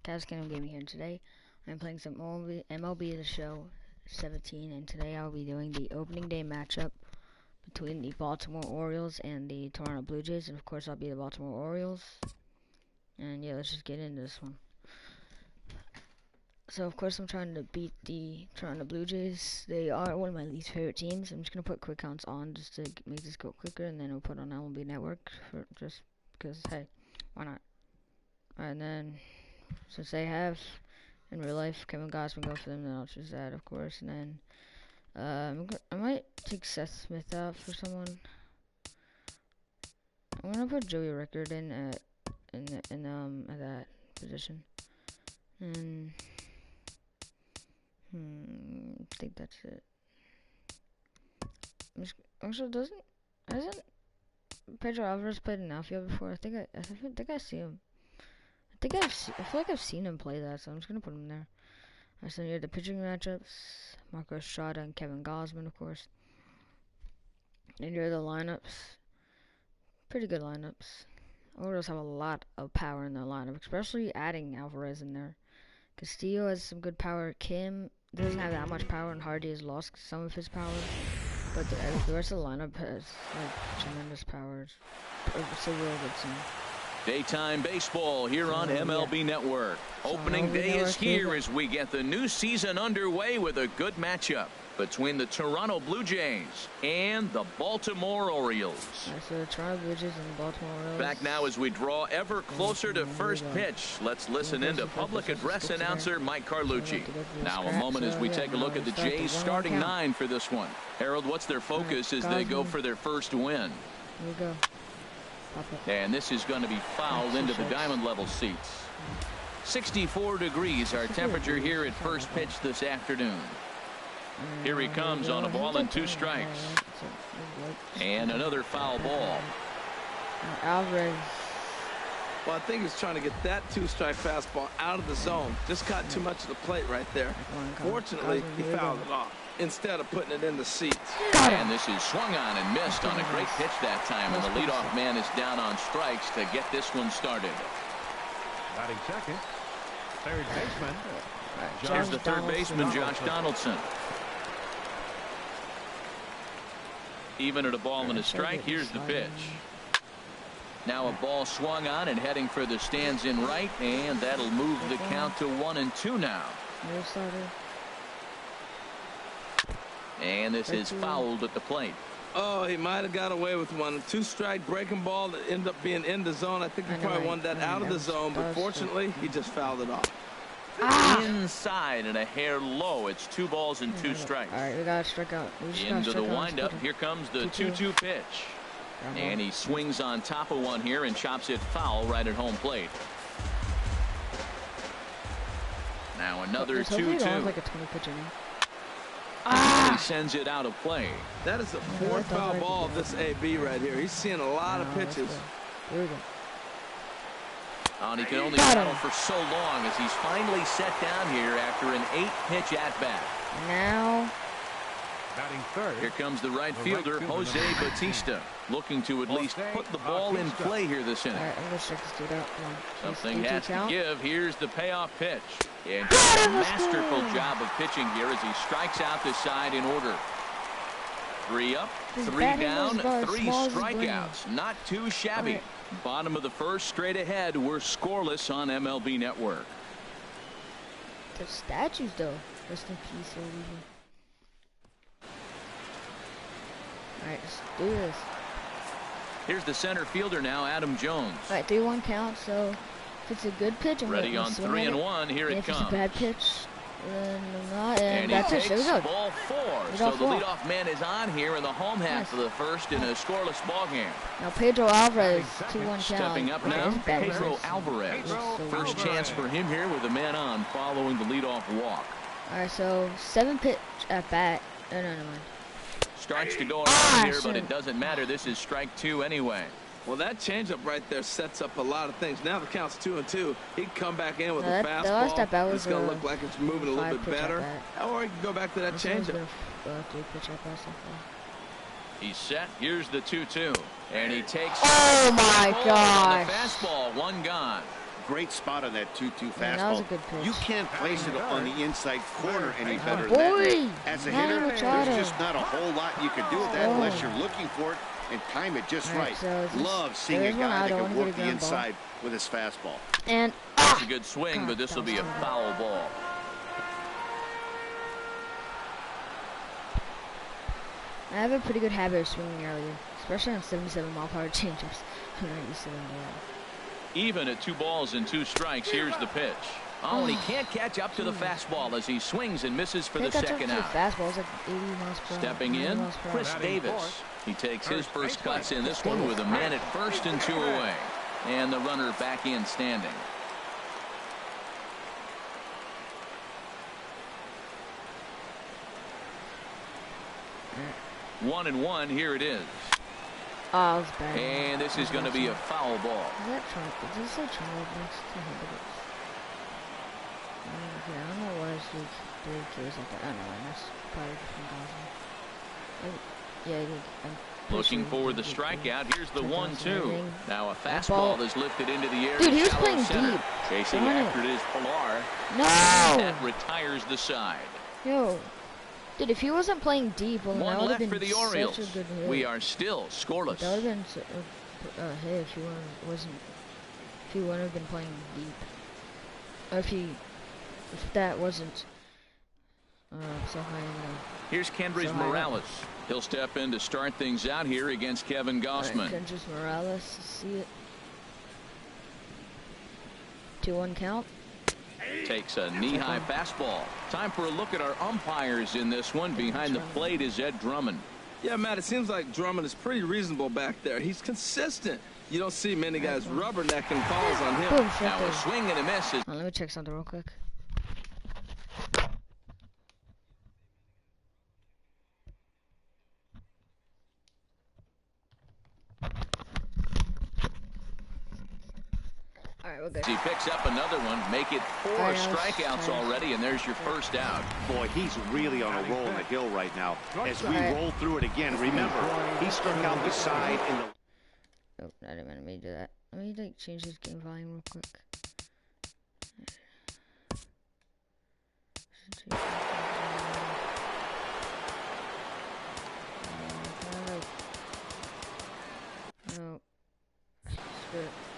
Kaz Gaming here, and today I'm playing some MLB The Show 17, and today I'll be doing the opening day matchup between the Baltimore Orioles and the Toronto Blue Jays, and of course I'll be the Baltimore Orioles. And yeah, let's just get into this one. So of course I'm trying to beat the Toronto Blue Jays. They are one of my least favorite teams. I'm just gonna put quick counts on just to make this go quicker, and then we'll put on MLB Network just because, hey, why not? And then since they have in real life Kevin Gausman go for them, then I'll choose that, of course. And then I might take Seth Smith out for someone. I'm gonna put Joey Rickard in at that position. And I think that's it. Actually, hasn't Pedro Alvarez played in outfield before? I think I see him. I feel like I've seen him play that, so I'm just gonna put him there. So here are the pitching matchups: Marco Estrada and Kevin Gausman, of course. And here are the lineups. Pretty good lineups. Orioles have a lot of power in their lineup, especially adding Alvarez in there. Castillo has some good power. Kim doesn't have that much power, and Hardy has lost some of his power. But the rest of the lineup has tremendous power. It's a real good team. Daytime baseball here on MLB Network. Opening day is here as we get the new season underway with a good matchup between the Toronto Blue Jays and the Baltimore Orioles. So the Toronto Blue Jays and the Baltimore Orioles. Back now as we draw ever closer to first pitch. Let's listen in to public address announcer Mike Carlucci. Now a moment as we take a look at the Jays starting nine for this one. Harold, what's their focus as they go for their first win? Here we go. And this is going to be fouled into the diamond level seats. 64 degrees our temperature here at first pitch this afternoon. Here he comes on a ball and 2 strikes. And another foul ball. Alvarez. Well, I think he's trying to get that 2-strike fastball out of the zone. Just caught too much of the plate right there. Fortunately, he fouled it off instead of putting it in the seats. And this is swung on and missed on a great pitch that time. And the leadoff man is down on strikes to get this one started. Batting second, third baseman. Here's the third baseman, Josh Donaldson. Even at a ball and a strike, here's the pitch. Now a ball swung on and heading for the stands in right, and that'll move the count to 1-2 now. And this is fouled at the plate. Oh, he might have got away with one. 2-strike breaking ball that ended up being in the zone. I think he probably wanted that out of the zone, but fortunately, he just fouled it off. Inside and a hair low. It's 2 balls and 2 strikes. All right, we got to strike out. Into the windup. Here comes the 2-2 pitch. And he swings on top of one here and chops it foul right at home plate. Now another 2-2. Like a 20-pitch inning. He sends it out of play. That is the 4th foul ball of this AB right here. He's seeing a lot of pitches. Here we go. And he can only battle for so long as he's finally set down here after an 8-pitch at-bat. Now batting third. Here comes the right fielder, Jose Bautista, looking to at least put the ball in play here this inning. All right, I'm going to check this dude out. Something has to give. Here's the payoff pitch. And a masterful job of pitching here as he strikes out the side in order. 3 up, 3 down, 3 strikeouts. Not too shabby. Bottom of the first, straight ahead. We're scoreless on MLB Network. The statues, though. Rest in peace, over. Alright, let's do this. Here's the center fielder now, Adam Jones. Alright, 3-1 count, so if it's a good pitch, I'm ready on 3-1. Here it comes. If it's a bad pitch, then I'm not. And he that's takes it. There we go. Ball 4. So the leadoff man is on here in the home half of the first in a scoreless ball game. Now Pedro Alvarez, 2-1 count. Stepping up now, Pedro Alvarez. First chance for him here with a man on following the leadoff walk. Alright, so 7-pitch at bat. No, never mind. Strikes to go around here, but it doesn't matter. This is strike 2 anyway. Well, that changeup right there sets up a lot of things. Now the count's 2-2. He can come back in with a fastball. It's going to look like it's moving a little bit better. Or he can go back to that changeup. He's set. Here's the 2-2. And he takes. Oh, my God. The fastball, 1 gone. Great spot on that 2-2 fastball. That was a good pitch. You can't place it on the inside corner any better than that. As a hitter, there's just not a whole lot you can do with that unless you're looking for it and time it just right. So love seeing a guy that can work the inside with his fastball. And that's a good swing, but this will be a foul ball. I have a pretty good habit of swinging earlier, especially on 77-mile-per-hour changeups. I'm not used to them at all. Even at 2 balls and 2 strikes, here's the pitch. Oh, and he can't catch up to the fastball as he swings and misses for the second out. Fastball's like 80 miles per hour. Stepping in, Chris Davis. He takes his first cuts in this one with a man at first and 2 away. And the runner back in standing. 1-1, here it is. Oh, it's bad. And this is going to be a foul ball. Is that Trump? Does it say Trump next to him? I don't know what else we do like that. I don't know, that's probably from Gaza. Yeah, looking for the strikeout. Here's the 1-2. Now a fastball is lifted into the air. Dude, he was playing deep. Chasing after it is Pilar. No! That retires the side. Yo. Dude, if he wasn't playing deep, well, that would have been for the Orioles. Such a good hit. We are still scoreless. That would have been a hit if he wouldn't have been playing deep. Or if that wasn't so high in the... Here's Kendrys Morales. He'll step in to start things out here against Kevin Gausman. Right, Kendrys Morales, see it. 2-1 count. Takes a knee-high fastball. Time for a look at our umpires in this one. Behind the plate is Ed Drummond. Yeah, Matt, it seems like Drummond is pretty reasonable back there. He's consistent. You don't see many guys rubbernecking calls on him. Boom, now a swing and a miss. Let me check something real quick. He picks up another one, make it 4 strikeouts already, and there's your first out. Boy, he's really on a roll in the hill right now. As we roll through it again, remember, he struck out the side in the... Oh, I didn't mean to do that. Let me change this game volume real quick. No.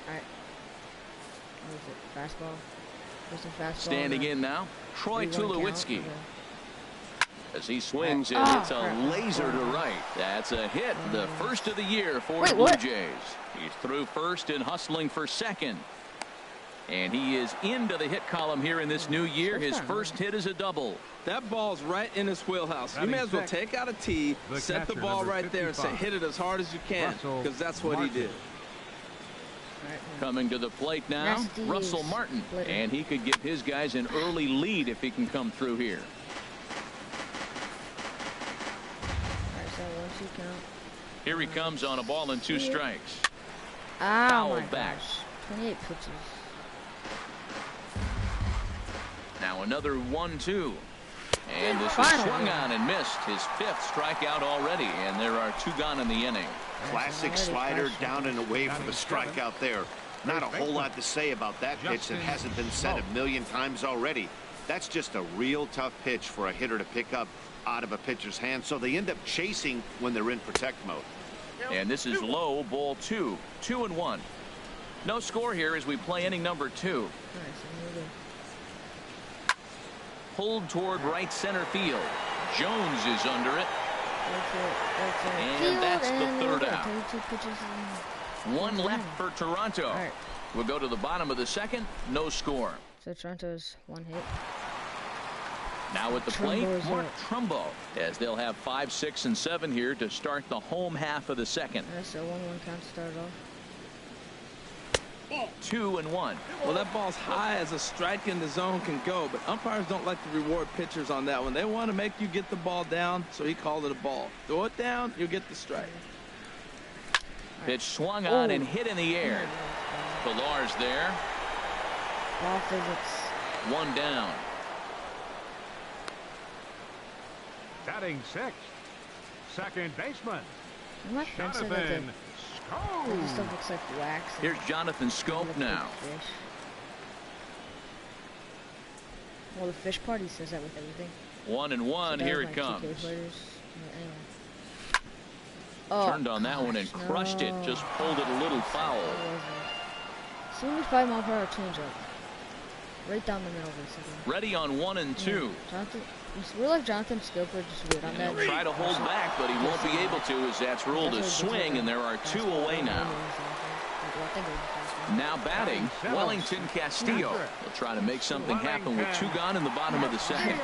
Alright. Fastball. Fastball. Standing in now, Troy Tulowitzki. As he swings and it's a laser to right. That's a hit, the first of the year for the Blue Jays. He's through first and hustling for second. And he is into the hit column here in this new year. His first hit is a double. That ball's right in his wheelhouse. You may as well take out a tee, set the ball right there and say hit it as hard as you can, because that's what he did. Coming to the plate now, Russell Martin. And he could give his guys an early lead if he can come through here. Here he comes on a ball and 2 strikes. Foul back. 28 pitches. Now another 1-2. And this is swung on and missed. His 5th strikeout already, and there are 2 gone in the inning. Classic slider down and away for the strikeout there. Not a whole lot to say about that pitch that hasn't been said a million times already. That's just a real tough pitch for a hitter to pick up out of a pitcher's hand, so they end up chasing when they're in protect mode. And this is low, ball 2, 2-1. No score here as we play inning number 2. Pulled toward right center field. Jones is under it. And that's the 3rd out. 1 left for Toronto. We'll go to the bottom of the 2nd. No score. So Toronto's 1 hit. Now at the plate, Mark Trumbo, as they'll have 5, 6, and 7 here to start the home half of the 2nd. So 1-1 count to start off. 2-1. Well, that ball's high as a strike in the zone can go, but umpires don't like to reward pitchers on that one. They want to make you get the ball down, so he called it a ball. Throw it down, you'll get the strike. Pitch swung on and hit in the air. Pilar's there. Ball physics. 1 down. Batting 6th, second baseman. My friend said that this stuff looks like wax. Here's Jonathan Scope now. Well, the fish party says that with everything. 1-1, here it comes. Anyway. Turned on that one and crushed it. Just pulled it a little foul. 75 mile per hour changeup. Right down the middle, basically. Ready on 1 and 2. Jonathan, we're like Jonathan Skilford, just wait on that. He'll try to hold back, but he won't be able to as that's ruled a swing, and there are 2 away now. Now batting, Wellington Castillo. He'll try to make something happen with 2 gone in the bottom of the second.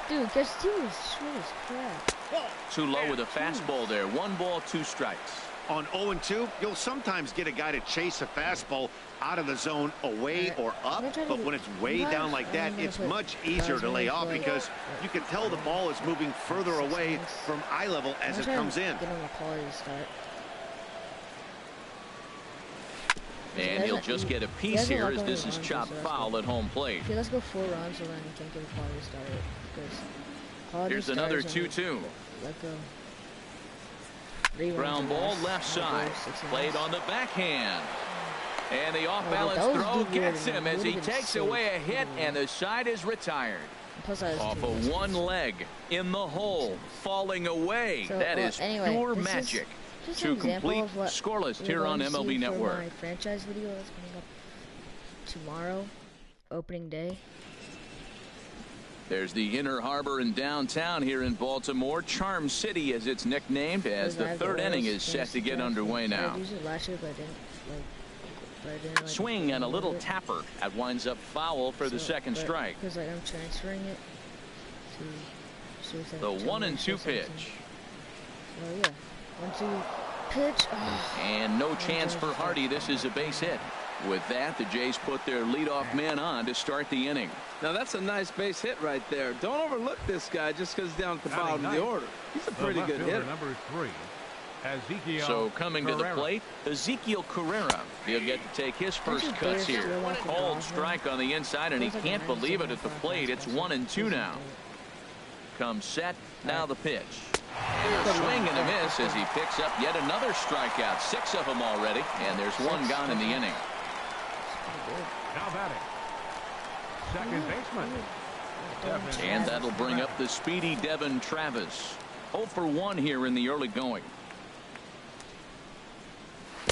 Dude, Castillo's short as crap. Too low with a fastball there. 1 ball, 2 strikes. On 0-2, you'll sometimes get a guy to chase a fastball out of the zone away or up, but when it's way down like that, it's much easier to lay off because you can tell the ball is moving further away from eye level as it comes in. And he'll just get a piece here as this is chopped foul at home plate. Okay, let's go 4 runs, so then you can't give a quality start. Here's another 2-2. Let go. Ground ball left side. Played on the backhand. And the off-balance throw gets him as he takes away a hit, and the side is retired. Off of 1 leg in the hole, falling away. That is pure magic. To complete scoreless here on MLB Network. My franchise video that's coming up tomorrow, opening day. There's the Inner Harbor in downtown here in Baltimore. Charm City, as it's nicknamed, as the 3rd inning is set to get underway now. Swing and a little tapper. That winds up foul for the second strike. Because I'm transferring it to the 1-2 pitch. Oh yeah, 1-2 pitch. Oh. And no chance for Hardy. This is a base hit. With that, the Jays put their leadoff man on to start the inning. Now that's a nice base hit right there. Don't overlook this guy just because he's down at the bottom of the order. He's a pretty good hitter. Number 3, Ezekiel so coming Carrera. to the plate, Ezekiel Carrera. He'll get to take his first cuts here. Called strike on the inside, and he can't believe it at the plate. It's 1-2 now. Comes set. Now the pitch. Swing and a miss as he picks up yet another strikeout. 6 of them already, and there's 1 gone in the inning. Now batting, second baseman. And that'll bring up the speedy Devin Travis. 0 for 1 here in the early going.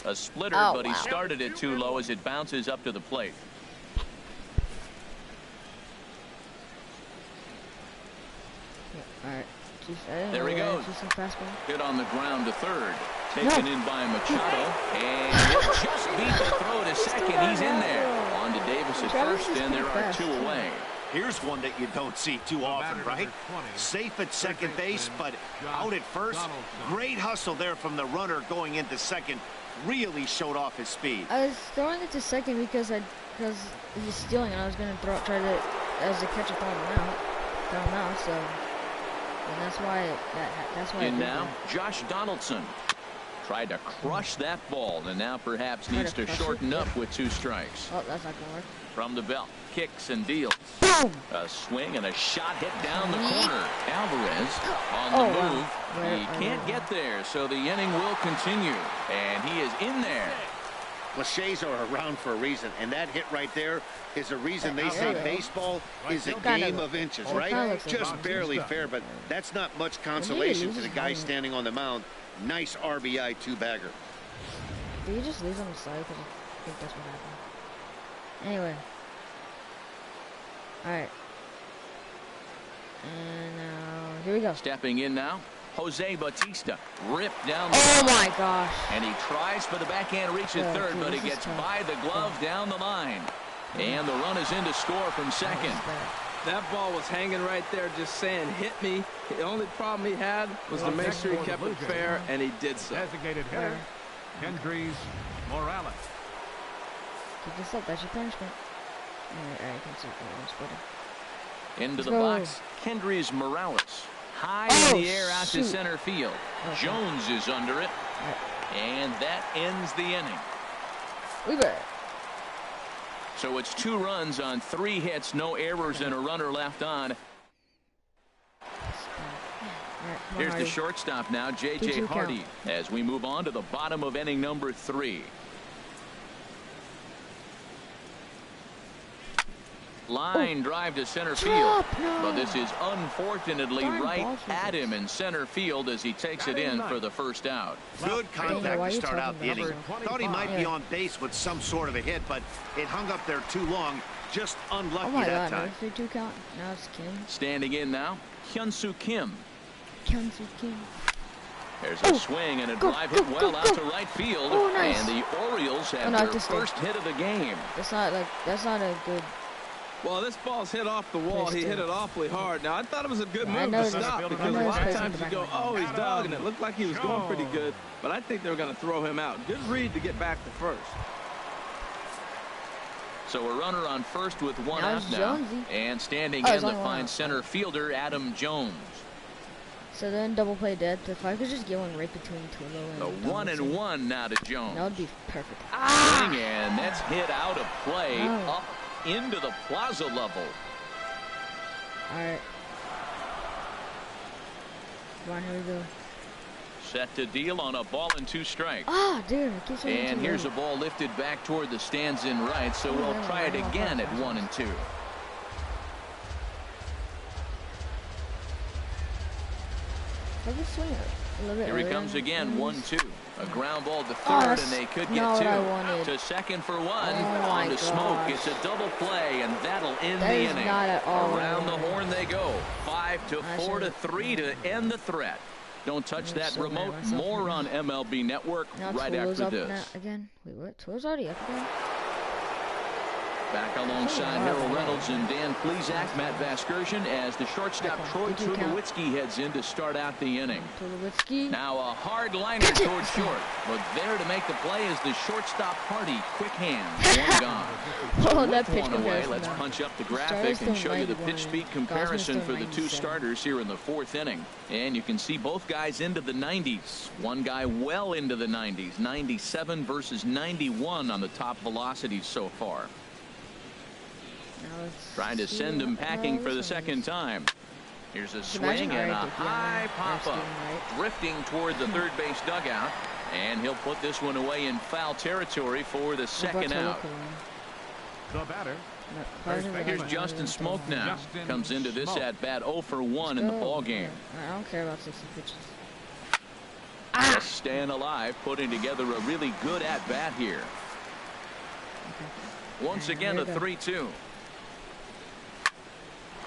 A splitter, but he started it too low as it bounces up to the plate. All right. There he goes. Hit on the ground to third. Taken in by Machado. And he'll just beat the throw to second. He's in there. On to Davis at first, and there are 2 away. Here's one that you don't see too often, right? Safe at second base, but out at first. Great hustle there from the runner going into second. Really showed off his speed. I was throwing it to second because he's stealing it. I was going to try to, as a catcher, throw him out. So. And that's why. And now, Josh Donaldson tried to crush that ball, and now perhaps needs to shorten up with 2 strikes. Oh, that's not gonna work. From the belt, kicks and deals. Boom! A swing and a shot hit down the corner. Alvarez on the move. Wow. He can't get there, so the inning will continue, and he is in there. Cliches are around for a reason, and that hit right there is a reason they say baseball is a game of inches, right? Just barely fair, but that's not much consolation to the guy standing on the mound. Nice RBI 2-bagger. Did he just lose on the side? Because I think that's what happened. Anyway. Alright. And now, here we go. Stepping in now, Jose Bautista ripped down the line. My gosh. And he tries for the backhand reach at third, but he gets by the glove down the line. And the run is in to score from second. That ball was hanging right there just saying, hit me. The only problem he had was to make sure he kept it fair, and he did so. Designated hitter, Kendrys Morales. Keep this up, that's your punishment. Alright, I can see that. Into the box, Kendrys Morales. High in the air out to center field. Jones is under it. And that ends the inning. We bet. So it's 2 runs on 3 hits, no errors, and a runner left on. Here's the shortstop now, J.J. Hardy, as we move on to the bottom of inning number 3. Line drive to center field. But this is unfortunately right at him in center field as he takes it in for the first out. Good contact to start out the inning. Thought he might be on base with some sort of a hit, but it hung up there too long. Just unlucky that time. 3-2 count. Now it's Kim. Standing in now, Hyun-Soo Kim. Hyun-Soo Kim. There's a swing and a drive hit well out to right field. Nice. And the Orioles have their first hit of the game. That's not a good. Well, this ball's hit off the wall. He hit it awfully hard. Now, I thought it was a good move to stop because a lot of times you go, oh, he's dogging it. Looked like he was going pretty good, but I think they were going to throw him out. Good read to get back to first. So a runner on first with one out now. And standing in the fine center fielder, Adam Jones. So then double play dead. If I could just get one right between Tulo and the 1-1 now to Jones. That would be perfect. Swing, and that's hit out of play up into the plaza level. All right. Come on, here we go. Set to deal on a ball and 2 strikes. Dude. And here's a ball lifted back toward the stands in right, so we'll try it again at 1-2. Here he comes again, 1-2. A ground ball to third, and they could get 2. To second for 1. On to Smoke. It's a double play, and that'll end the inning. Around the horn they go. 5-4 to 3 to end the threat. Don't touch that remote. More on MLB Network right after this. Again. Wait, what? Tulo's already up again? Back alongside Harold Reynolds and Dan Plesac, Matt Vasgersian, as the shortstop Troy Tulowitzki heads in to start out the inning. Now a hard liner towards short, but there to make the play is the shortstop Hardy. Quick hands, one gone. So that pitch one away. Let's punch up the graphic and show you the pitch speed comparison for the 2 starters here in the 4th inning. And you can see both guys into the 90s. One guy well into the 90s, 97 versus 91 on the top velocities so far. Trying to send him packing for the second time. Here's a swing and a high pop-up. Drifting toward the third base dugout. And he'll put this one away in foul territory for the second out. The batter. Here's Justin Smoke now. Comes into this at-bat 0 for 1 in the ballgame. I don't care about 60 pitches. Just staying alive, putting together a really good at-bat here. Once again, a 3-2.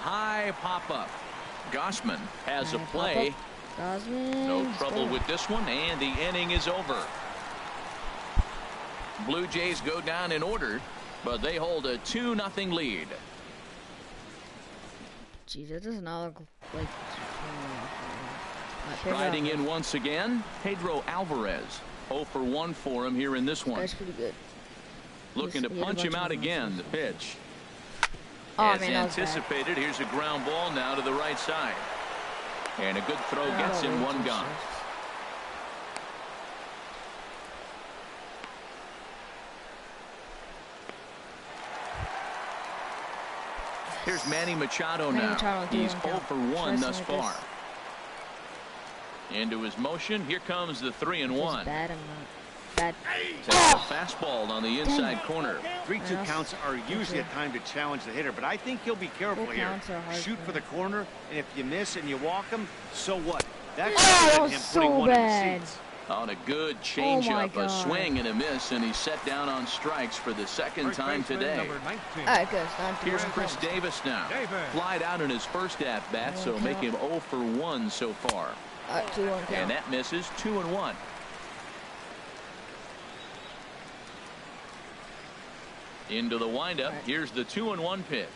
High pop-up. Gossman has a play. No trouble with this one, and the inning is over. Blue Jays go down in order, but they hold a 2-0 lead. Geez, that does not look like... Riding in once again, Pedro Alvarez. 0 for 1 for him here in this one. That's pretty good. Looking to punch him out again, the pitch. As anticipated, here's a ground ball now to the right side. And a good throw gets him one gone. Here's Manny Machado now. He's 0 for 1 thus far. Into his motion. Here comes the 3-1. A fastball on the inside corner. 3-2 counts are usually a time to challenge the hitter, but I think he'll be careful here. Shoot for the corner, and if you miss and you walk him, so what? That's him putting one in the seats. On a good changeup, a swing and a miss, and he's set down on strikes for the second time today. Here's Chris Davis now. Flied out in his first at-bat, so make him 0 for 1 so far. And that misses. 2-1. Into the windup. Here's the 2-1 pitch.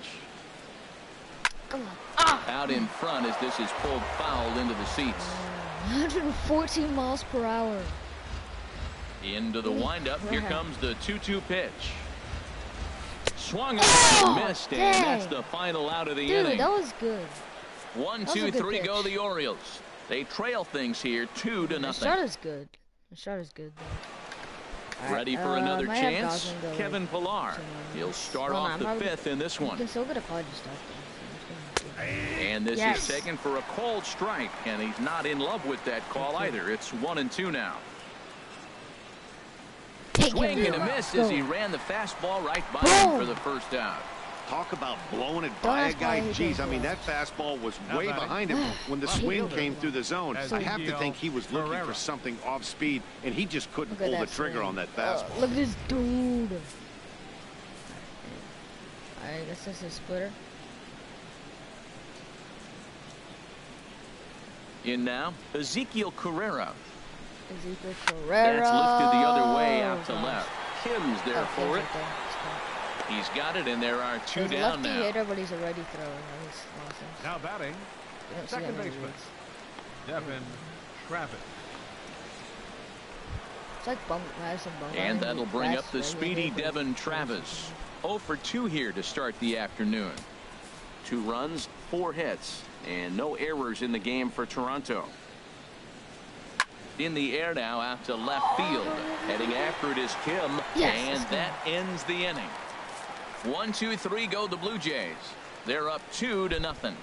Out in front as this is pulled foul into the seats. 114 miles per hour. Into the windup. Here comes the 2-2 pitch. Swung and missed, and that's the final out of the inning. That was good. 1, 2, 3 go the Orioles. They trail things here 2-0. The shot is good. The shot is good. Ready for another chance? Kevin Pillar. He'll start off the 5th in this one. And this is taken for a called strike, and he's not in love with that call either. It's 1-2 now. Swing and a miss as he ran the fastball right by him for the first out. Talk about blowing it by a guy. Jeez, I mean, that fastball was way behind him when the swing came through the zone. I have to think he was looking for something off speed, and he just couldn't pull the trigger on that fastball. Look at this dude. I guess that's a splitter. In now, Ezekiel Carrera. Ezekiel Carrera. That's lifted the other way out to left. Kim's there for it. He's got it, and there are two down now. Hitter, but he's already throwing. Now batting, second baseman, Devin Travis. It's like and that'll bring up the speedy Devin Travis. 0 for 2 here to start the afternoon. 2 runs, 4 hits, and no errors in the game for Toronto. In the air now out to left field. Heading after it is Kim, and that ends the inning. 1, 2, 3 go the Blue Jays. They're up 2-0.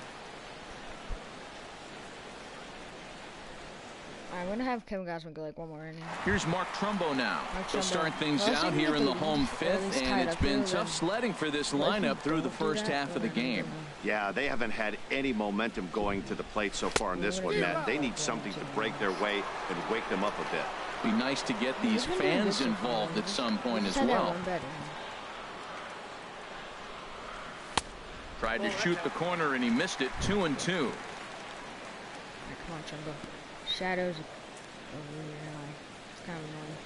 I'm going to have Kevin Gausman go like one more inning. Here's Mark Trumbo now. He'll start things out here in the home 5th, and it's been tough sledding for this lineup through the first half of the game. Yeah, they haven't had any momentum going to the plate so far in this one, Matt. They need something to break their way and wake them up a bit. Be nice to get these fans involved at some point as well. Tried to shoot the corner, and he missed it. 2-2. Come on, Trumbo. Shadows over here. It's kind of annoying.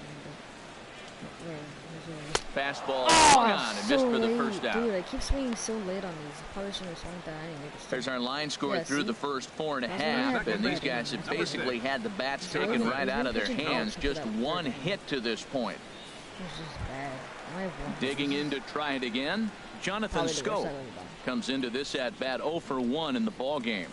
Fastball swung on and missed for the first out. Dude, I keep swinging so late on these. I probably shouldn't have swung that anyway. There's our line score through the first 4.5, and these guys have basically had the bats taken right out of their hands. Just 1 hit to this point. This is bad. Digging in to try it again. Jonathan Scope comes into this at bat 0 for 1 in the ball game.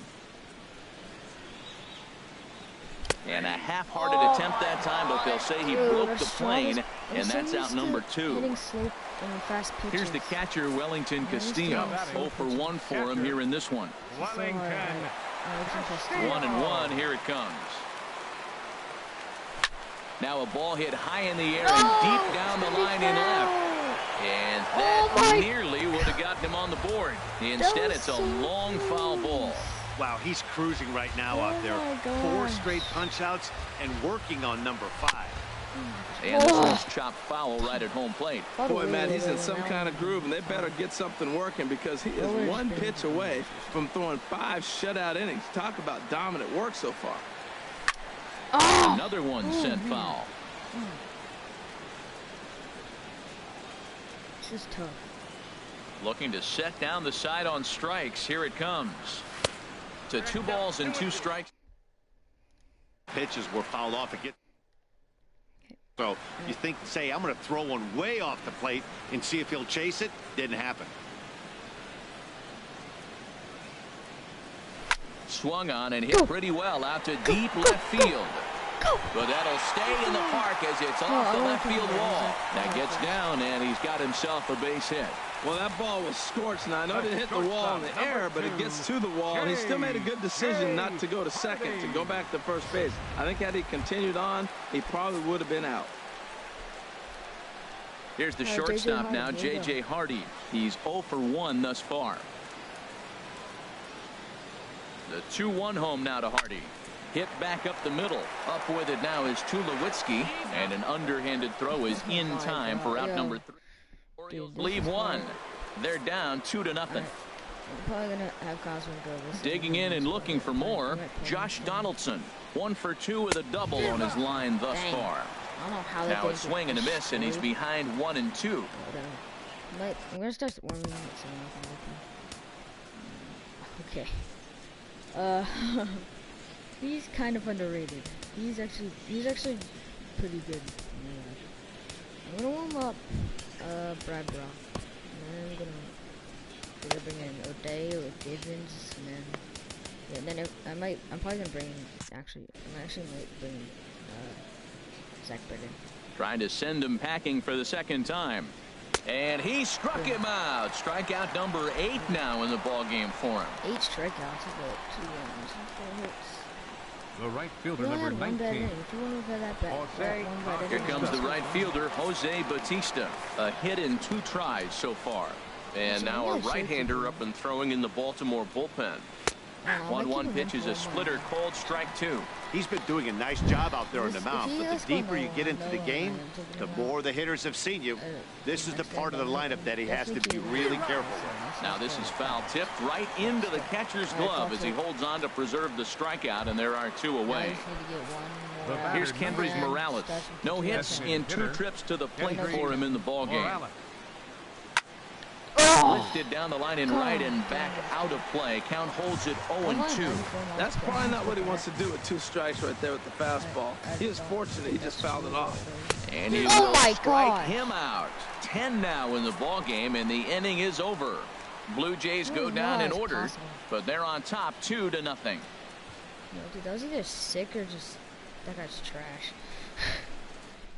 And a half-hearted attempt that time, but they'll say he broke the plane, and that's out number 2. Here's the catcher, Wellington Castillo. 0 for 1 for him here in this one. 1-1, here it comes. Now a ball hit high in the air and deep down the line in left. And that nearly would have gotten him on the board. Instead, it's a long foul ball. Wow, he's cruising right now out there. 4 straight punch-outs and working on number 5. And this is chopped foul right at home plate. Boy, Matt, he's in some kind of groove, and they better get something working because he is 1 pitch away from throwing 5 shutout innings. Talk about dominant work so far. Another one sent foul. This is tough. Looking to set down the side on strikes. Here it comes. To 2 balls and 2 strikes. Pitches were fouled off again. So you think, say, I'm going to throw one way off the plate and see if he'll chase it. Didn't happen. Swung on and hit pretty well out to deep left field. But that'll stay in the park as it's off the left field wall. That gets down, and he's got himself a base hit. Well, that ball was scorched. Now, I know it didn't hit the wall in the air, but it gets to the wall. He still made a good decision not to go to second, to go back to first base. I think had he continued on, he probably would have been out. Here's the shortstop now, J.J. Hardy. He's 0 for 1 thus far. The 2-1 home now to Hardy. Hit back up the middle. Up with it now is Tulowitzki, and an underhanded throw is in time for out number 3. Orioles leave 1. They're down 2-0. I'm probably gonna have Gausman go this. Digging in and looking for more, Josh Donaldson. 1 for 2 with a double on his line thus far. I don't know how now a swing and a miss, and he's behind 1 and 2. I'm gonna start 1 minute. Okay. He's kind of underrated. He's actually pretty good. I'm gonna warm up Brad Brock. And then I'm gonna bring in O'Day or Givens, and then I'm probably gonna bring might bring Zach Britton. Trying to send him packing for the 2nd time. And he struck him out. Strikeout number 8 now in the ball game for him. 8 strikeouts, 2 runs, 4 hits. The right fielder, number 19. Here comes the right fielder, Jose Bautista. A hit in 2 tries so far. And now a right-hander up and throwing in the Baltimore bullpen. 1-1 pitch is a splitter, called strike 2. He's been doing a nice job out there on the mound, but the deeper you get into the game, the more the hitters have seen you. This is the part of the lineup that he has to be really careful with. Now this is foul tipped right into the catcher's glove as he holds on to preserve the strikeout, and there are 2 away. Here's Kendrys Morales. No hits in 2 trips to the plate for him in the ballgame. Lifted down the line in right and back out of play. Count holds it 0-2. That's probably not what he wants to do with 2 strikes right there with the fastball. He was fortunate he just fouled it off. And he will strike him out. 10 now in the ball game, and the inning is over. Blue Jays go down in order, but they're on top 2-0. No, dude, that was either sick or just that guy's trash.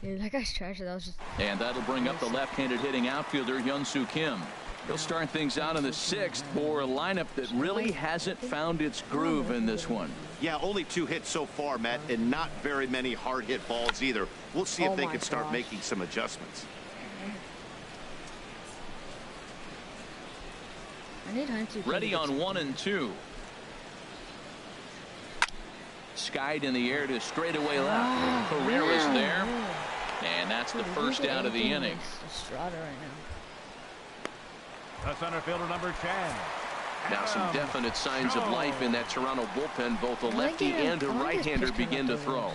Dude, that guy's trash. That was just. And that'll bring up the left-handed hitting outfielder Hyun-Soo Kim. He'll start things out in the 6th for a lineup that really hasn't found its groove in this one. Yeah, only 2 hits so far, Matt, and not very many hard hit balls either. We'll see if they can start making some adjustments. I need time to. Ready on 1-2. Skied in the air to straightaway left. Carrera's there. And that's the first out of the inning. Estrada right now. The center fielder, number 10. Now some definite signs of life in that Toronto bullpen. Both a lefty and a right-hander begin to throw.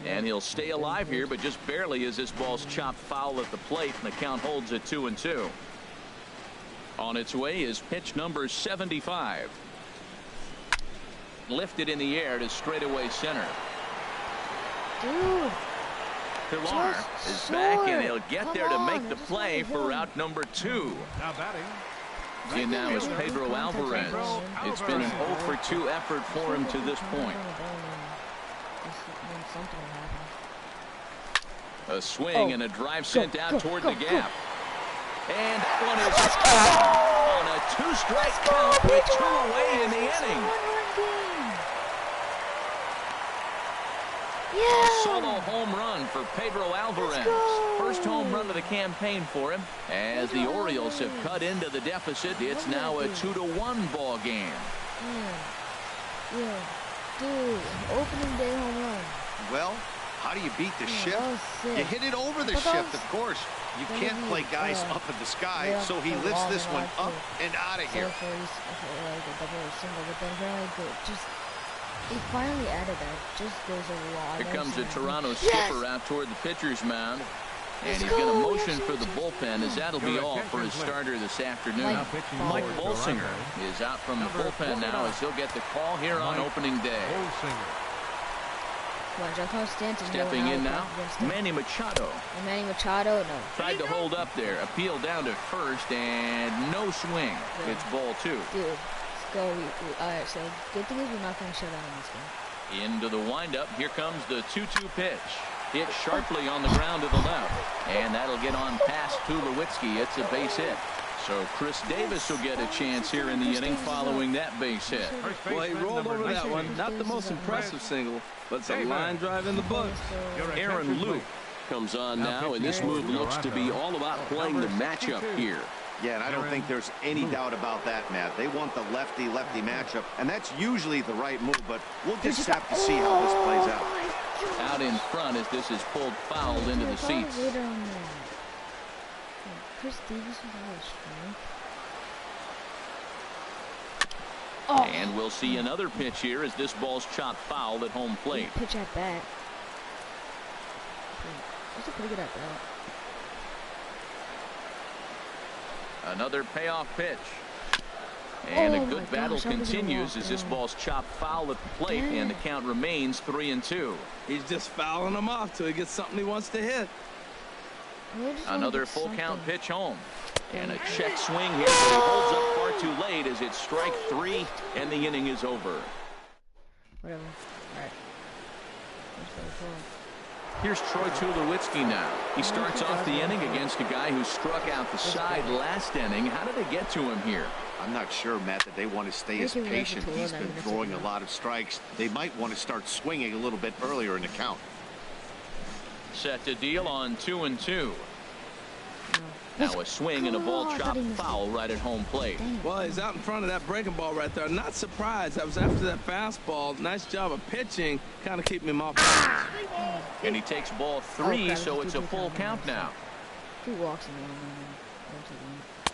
And he'll stay alive here, but just barely as this ball's chopped foul at the plate, and the count holds at 2-2. On its way is pitch number 75. Lifted in the air to straightaway center. Dude. Pilar is back, and he'll get there to make the play for route number 2. Now batting. In now is Pedro Alvarez. It's been an 0-for-2 effort for him to this point. A swing and a drive sent out toward the gap. And that one is on a 2-strike count with 2 away in the inning. A solo home run for Pedro Alvarez. First home run of the campaign for him. As the Orioles have cut into the deficit, it's now a 2-1 ball game. Yeah, dude, opening day home run. Well, how do you beat the shift? You hit it over the shift, of course. You can't play guys up in the sky, so he lifts this one up and out of here. He finally added that. Just there's a lot. Here comes the Toronto skipper out toward the pitcher's mound. And he's going to motion for the bullpen, as that'll be all for his starter this afternoon. Mike Bolsinger is out from the bullpen now, as he'll get the call here on opening day. Stepping in now, Manny Machado. Manny Machado, no. Tried to hold up there. Appeal down to first, and no swing. It's ball 2. Dude. Go. Alright, so good thing is we're not going to shut down this one. Into the windup. Here comes the 2-2 pitch. Hit sharply on the ground to the left. And that'll get on past Tulowitzki. It's a base hit. So Chris Davis will get a chance here in the inning following that base hit. Well, he rolled over that one. Not the most impressive single, but it's a line drive in the books. Aaron Luke comes on now, and this move looks to be all about playing the matchup here. Yeah, and I don't think there's any doubt about that, Matt. They want the lefty-lefty matchup, and that's usually the right move, but we'll just have to see how this plays out. Out in front as this is pulled foul into the seats. Chris Davis was And we'll see another pitch here as this ball's chopped foul at home plate. Pitch at bat. That's a pretty good at bat. Another payoff pitch. And a good battle continues as this ball's chopped foul at the plate, and the count remains 3-2. He's just fouling him off till he gets something he wants to hit. Another full count pitch home. And a check swing here, but he holds up far too late as it's strike 3, and the inning is over. Whatever. All right. Here's Troy Tulowitzki now. He starts off the inning against a guy who struck out the side last inning. How did they get to him here? I'm not sure, Matt, that they want to stay as patient. He's been throwing a lot of strikes. They might want to start swinging a little bit earlier in the count. Set to deal on 2-2. Now a swing and a ball chopped foul right at home plate. Well, he's out in front of that breaking ball right there. Not surprised. That was after that fastball. Nice job of pitching, kind of keeping him off balance. And he takes ball 3, so it's a full count now. 2 walks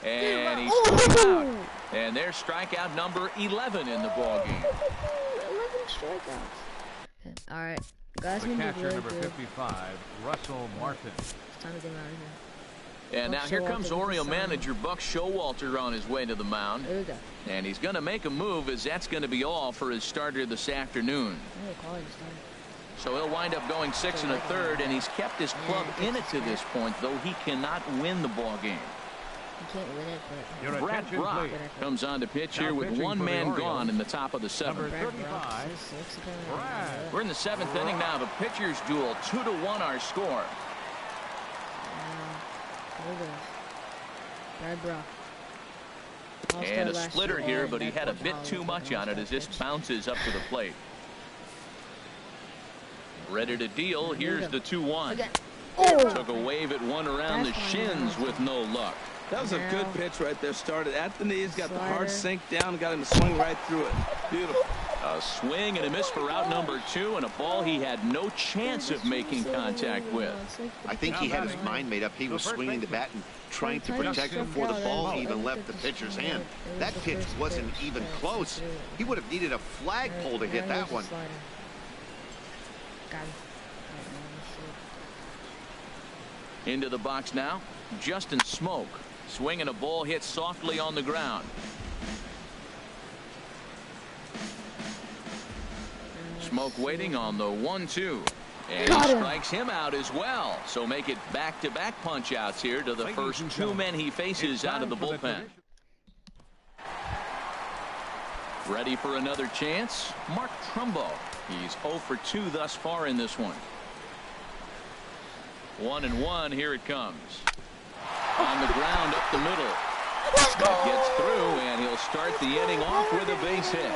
and he strikes out. And there's strikeout number 11 in the ball game. 11 strikeouts. All right, guys. The catcher, number 55, Russell Martin. It's time to get him out of here. And now here comes Oriole manager Buck Showalter on his way to the mound. There we go. And he's going to make a move, as that's going to be all for his starter this afternoon. So he'll wind up going 6 1/3, and he's kept his club in it to this point, though he cannot win the ball game. He can't win it, but Brad Brock comes on to pitch here with 1 man gone in the top of the 7th. We're in the 7th inning now. The pitcher's duel, 2-1 our score. Brad Brock. And a splitter here, but he had a bit too much on it as this bounces up to the plate. Ready to deal. Here's the 2-1. Took a wave at one around the shins with no luck. That was a good pitch right there. Started at the knees, got the hard sink down, got him to swing right through it. Beautiful. A swing and a miss for out number 2, and a ball he had no chance of making contact with. I think he had his mind made up. He was swinging the bat and trying to protect before the ball even left the pitcher's hand. That pitch wasn't even close. He would have needed a flagpole to hit that one. Into the box now, Justin Smoke. Swinging a ball hit softly on the ground. Smoke waiting on the 1-2. And he strikes him out as well. So make it back-to-back punch-outs here to the first 2 men he faces out of the bullpen. Ready for another chance? Mark Trumbo. He's 0 for 2 thus far in this one. 1-1. Here it comes. On the ground up the middle. That gets through, and he'll start the inning off with a base hit.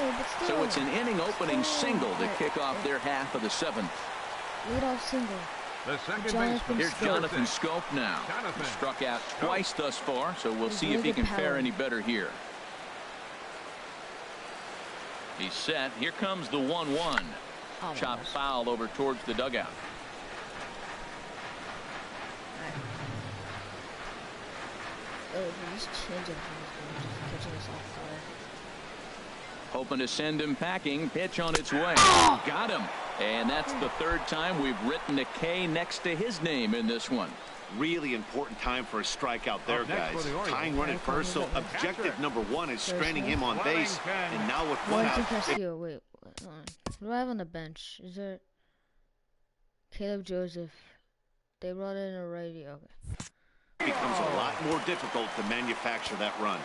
So it's an inning opening single to kick off their half of the 7th. Leadoff single. The second baseman. Here's Jonathan Scope now. He struck out twice thus far, so we'll see if he can fare any better here. He's set. Here comes the 1-1. Chop foul over towards the dugout. Hoping to send him packing. Pitch on its way. Got him. And that's the 3rd time we've written a K next to his name in this one. Really important time for a strikeout there, guys. Tying run at first, so objective number 1 is stranding him on base. And now with 1 out. Wait, what do I have on the bench? Is there Caleb Joseph? They brought in a righty. Okay. Becomes a lot more difficult to manufacture that run.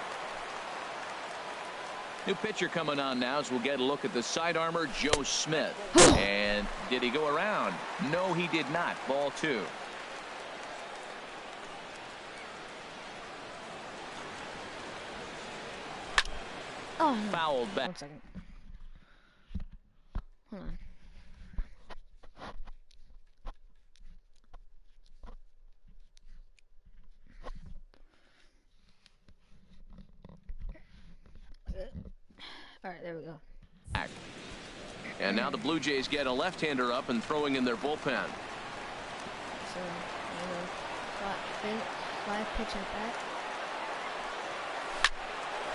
New pitcher coming on now as we'll get a look at the side armor, Joe Smith. And did he go around? No, he did not. Ball 2. Fouled back. 1 second. Hold on. All right, there we go. And now the Blue Jays get a left-hander up and throwing in their bullpen. So, five pitch at bat.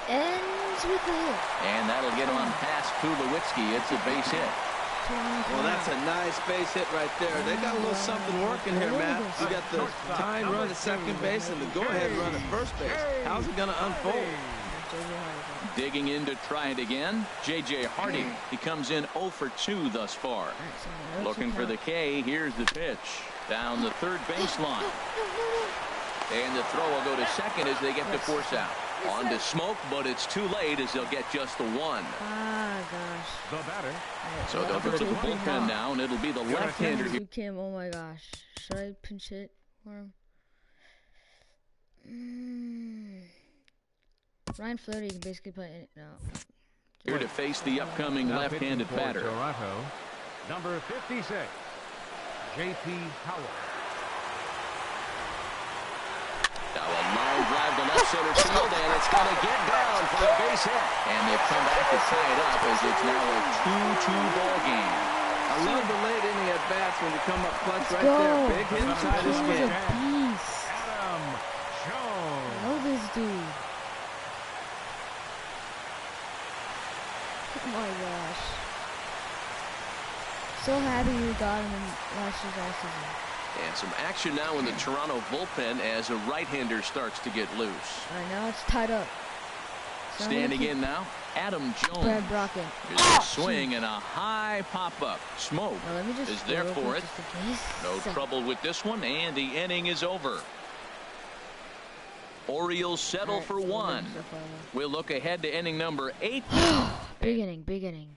Ends with a hit. And that'll get on past Tulowitzki. It's a base hit. Well, that's a nice base hit right there. They got a little something working here, Matt. You got the tying run at second base and the go-ahead run at first base. How's it going to unfold? Digging in to try it again, J.J. Hardy. He comes in 0 for 2 thus far. Looking for the K. Here's the pitch. Down the 3rd baseline. And the throw will go to second as they get the force out. On to Smoke, but it's too late as they'll get just the 1. Ah, gosh. The batter. So they'll go to the bullpen now, and it'll be the left-hander here. Kim, oh my gosh. Should I pinch hit for him? Ryan Flaherty can basically play it now. Here to face the upcoming left-handed batter. Toronto, number 56, J.P. Howard. Now a line drive to left center field, and it's going to get down for a base hit. And they've come back to tie it up as it's now a 2-2 ball game. I love the late inning at-bats when you come up clutch right there. Big hit inside this game. I love this dude. Oh my gosh. So happy we got him in last year's offseason. And some action now in the Toronto bullpen as a right-hander starts to get loose. Alright, now it's tied up. So standing in now, Adam Jones. Brad Brockett. Here's a swing and a high pop-up. Smoke is there for it. No trouble with this one, and the inning is over. Orioles settle for one. We'll look ahead to inning number 8. Big inning, big inning.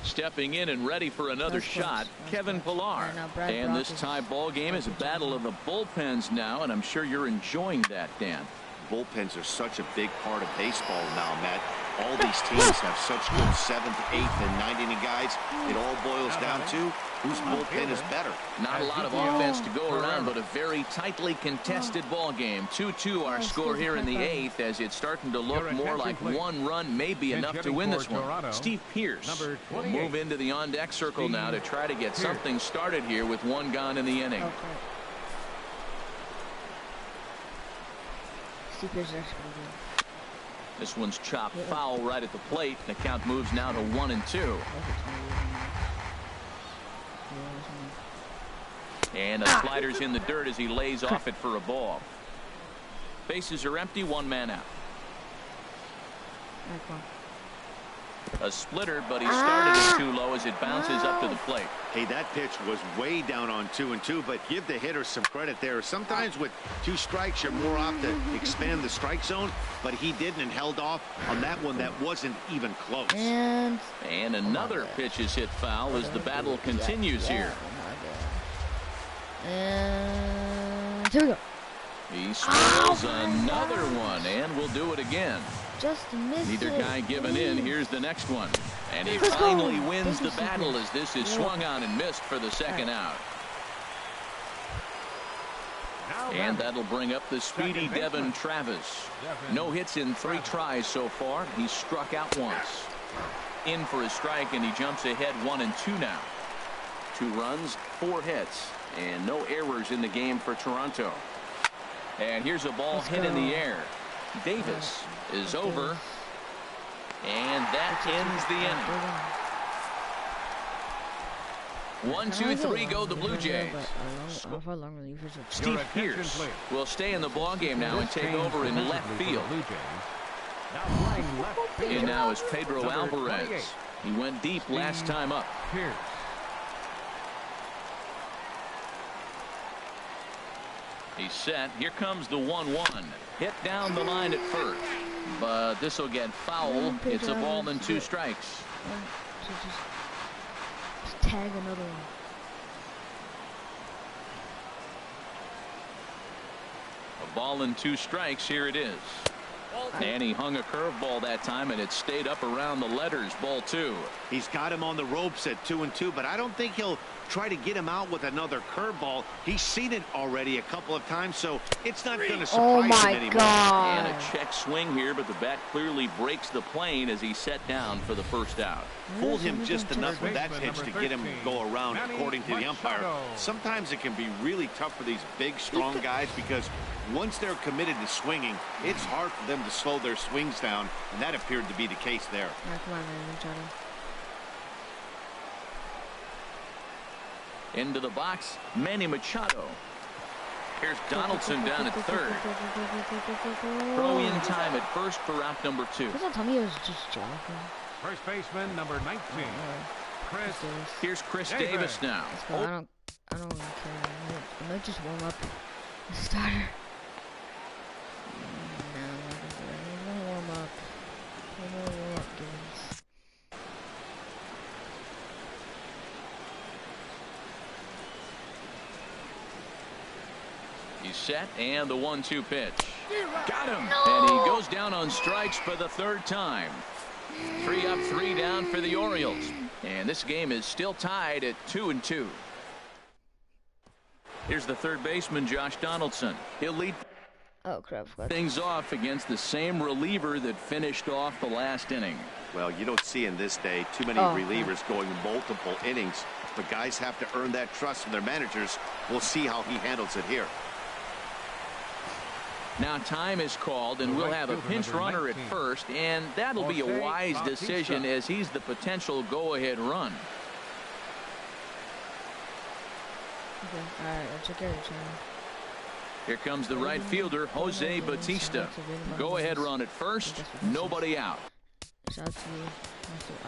Stepping in and ready for another shot, Kevin Pillar. And this tie ball game is a battle of the bullpens now, and I'm sure you're enjoying that, Dan. Bullpens are such a big part of baseball now, Matt. All these teams have such good 7th, 8th, and 9th inning guys. It all boils down to whose bullpen is better. Not a lot of offense to go around, but a very tightly contested ball game. 2-2 our score here in the 8th, as it's starting to look more like one run may be enough to win this one. Steve Pearce will move into the on-deck circle now to try to get something started here with one gone in the inning. Steve Pearce is actually pretty good. This one's chopped foul right at the plate. The count moves now to 1-2. And the slider's in the dirt as he lays off it for a ball. Bases are empty, one man out. A splitter, but he started it too low as it bounces up to the plate. Hey, that pitch was way down on 2-2, but give the hitter some credit there. Sometimes with 2 strikes, you're more apt to expand the strike zone, but he didn't and held off on that one that wasn't even close. And another pitch is hit foul as the battle continues here. And here we go. He swirls another one, and we'll do it again. Just missed Neither guy giving in. Here's the next one. And he finally wins the battle as this is swung on and missed for the second out. And that'll bring up the speedy Devin Travis. No hits in 3 tries so far. He's struck out once. In for a strike, and he jumps ahead 1-2 now. 2 runs, 4 hits, and no errors in the game for Toronto. And here's a ball hit in the air. Davis is over, and that ends the inning. 1, 2, 3 go the Blue Jays. Steve Pearce will stay in the ball game now and take over in left field. And now is Pedro Alvarez. He went deep last time up. He's set. Here comes the 1-1. Hit down the line at first, but this will get foul. It's a ball and 2 strikes. Just tag another one. A ball and 2 strikes. Here it is. And he hung a curveball that time, and it stayed up around the letters. Ball 2. He's got him on the ropes at 2-2, but I don't think he'll try to get him out with another curveball. He's seen it already a couple of times, so it's not going to surprise him anymore. God. And a check swing here, but the bat clearly breaks the plane as he's set down for the first out. Fooled him just enough with that pitch to get him to go around, according to the umpire. Sometimes it can be really tough for these big, strong guys because once they're committed to swinging, it's hard for them to slow their swings down, and that appeared to be the case there. Come on, man, Machado. Into the box, Manny Machado. Here's Donaldson down at third. Throw in time at first for out number 2. Doesn't tell me it was just jogging. First baseman number 19. Here's Chris Davis now. I don't really care. I might just warm up the starter. No, I'm gonna warm up. I'm gonna warm up games. He's set, and the 1-2 pitch. Got him! And he goes down on strikes for the 3rd time. 3 up, 3 down for the Orioles. And this game is still tied at 2-2. Here's the third baseman, Josh Donaldson. He'll lead. Oh crap! Things off against the same reliever that finished off the last inning. Well, you don't see in this day too many relievers going multiple innings, but guys have to earn that trust from their managers. We'll see how he handles it here. Now time is called, and we'll have a pinch runner at first, and that'll be a wise decision as he's the potential go-ahead run. Okay, all right, I'll check everything. Here comes the right fielder, Jose Bautista. Go-ahead run at first, nobody out. Shout out to you.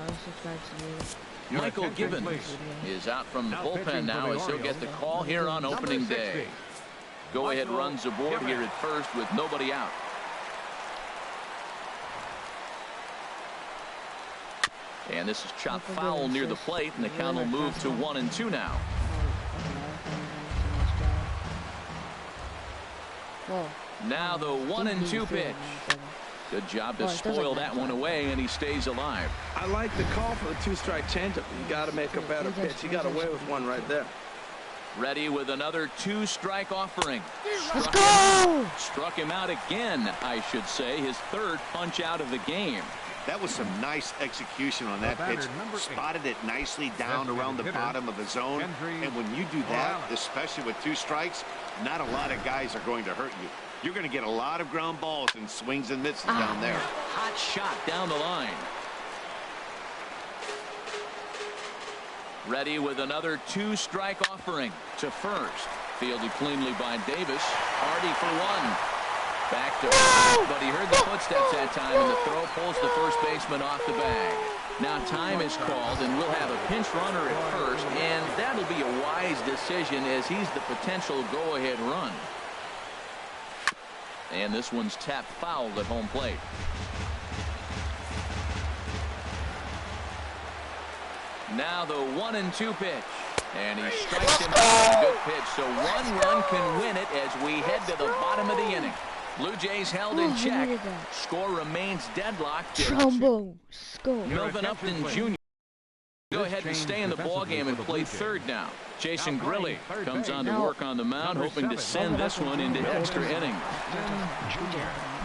I'll subscribe to you. Michael Gibbons is out from the bullpen now as he'll get the call here on opening day. Go-ahead runs aboard here at first with nobody out. And this is chopped foul near the plate, and the count will move to 1-2 now. Now the 1-2 pitch. Good job to spoil that one away, and he stays alive. I like the call for the two-strike changeup. You got to make a better pitch. He got away with one right there. Ready with another two-strike offering. Let's go! Struck him out again, I should say. His third punch out of the game. That was some nice execution on that pitch. Spotted it nicely down around the bottom of the zone. And when you do that, especially with two strikes, not a lot of guys are going to hurt you. You're going to get a lot of ground balls and swings and misses down there. Hot shot down the line. Ready with another two-strike offering to first. Fielded cleanly by Davis. Hardy for one. Back to first, but he heard the footsteps that time, and the throw pulls the first baseman off the bag. Now time is called, and we'll have a pinch runner at first, and that'll be a wise decision as he's the potential go-ahead run. And this one's tapped foul at home plate. Now the 1-2 pitch. And he strikes him out. Good pitch. So one run can win it as we head to the bottom of the inning. Blue Jays held in check. Score remains deadlocked. Trumbo. Score. Melvin Upton Jr. go ahead and stay in the ballgame and play third now. Jason Grilli comes on to work on the mound, hoping to send this one into extra innings.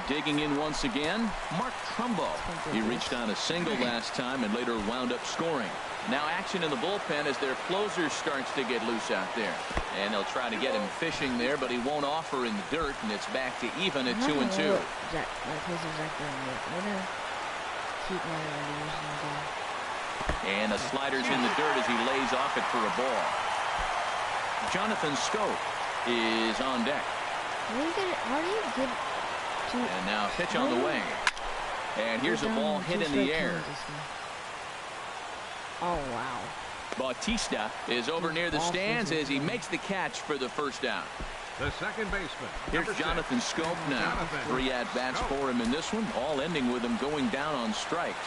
Digging in once again, Mark Trumbo. He reached on a single last time and later wound up scoring. Now action in the bullpen as their closer starts to get loose out there. And they'll try to get him fishing there, but he won't offer in the dirt, and it's back to even at 2-2. And the slider's in the dirt as he lays off it for a ball. Jonathan Scope is on deck. How do you get to... And now pitch on the way. And here's a ball hit in the air. Oh, wow. Bautista is over near the stands as he makes the catch for the first down. The second baseman. Here's Jonathan Scope now. 3 at-bats for him in this one, all ending with him going down on strikes.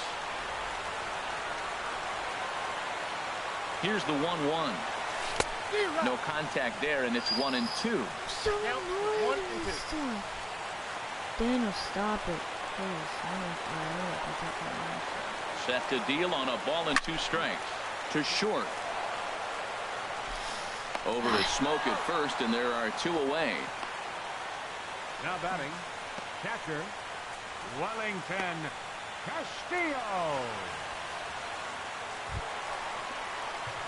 Here's the 1-1. No contact there, and it's 1-2. So annoying. Daniel, stop it. Set to deal on a ball and 2 strikes. To short. Over to Smoke at first, and there are 2 away. Now batting, catcher, Wellington Castillo.